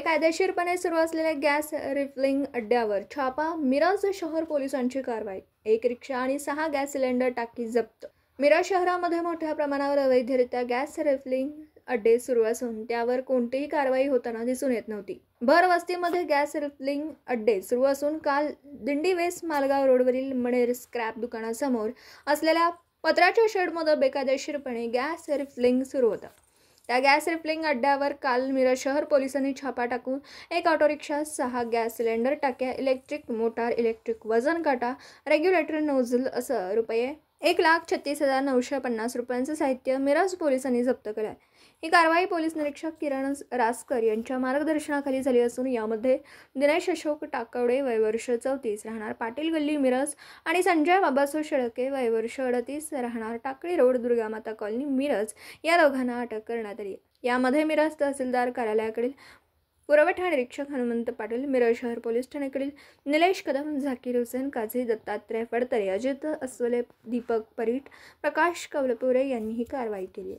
बेकायदेशीरपणे सुरू असलेल्या गॅस रिफिलिंग अड्ड्यावर छापा. मिरज शहर पोलिसांची कारवाई. एक रिक्षा आणि 6 गॅस सिलेंडर टाकी जप्त. मिरज शहरामध्ये मोठ्या प्रमाणावर अवैधरित्या गॅस रिफिलिंग अड्डे सुरू असून त्यावर कोणतीही कारवाई होताना दिसून येत नव्हती. भर वस्तीमध्ये गॅस रिफिलिंग अड्डे सुरू असून काल दिंडी वेस्ट मालगाव रोडवरील मणेर स्क्रॅप दुकानासमोर असलेल्या पत्र्याच्या शेडमध्ये बेकायदेशीरपणे गॅस रिफिलिंग सुरू होतं. त्या गॅस रिफिलिंग अड्ड्यावर काल मिरज शहर पोलिसांनी छापा टाकून एक ऑटो रिक्षा, 6 गॅस सिलेंडर टाक्या, इलेक्ट्रिक मोटार, इलेक्ट्रिक वजन काटा, रेग्युलेटर नोझल असं रुपये 1,36,950 रुपयांचं साहित्य मिरज पोलिसांनी जप्त केलं आहे. ही कारवाई पोलीस निरीक्षक किरण रासकर यांच्या मार्गदर्शनाखाली झाली असून यामध्ये दिनेश अशोक टाकवडे वय वर्ष 34 राहणार पाटील गल्ली मिरज आणि संजय बाबासो शेळके वय वर्ष 38 राहणार टाकळी रोड दुर्गामाता कॉलनी मिरज या दोघांना अटक करण्यात आली. यामध्ये मिरज तहसीलदार कार्यालयाकडील पुरवठा निरीक्षक हनुमंत पाटील, मिरज शहर पोलीस ठाण्याकडील निलेश कदम, झाकीर हुसेन, काझी दत्तात्रय फडतरे, अजित अस्वले, दीपक परीट, प्रकाश कवलपुरे यांनी ही कारवाई केली.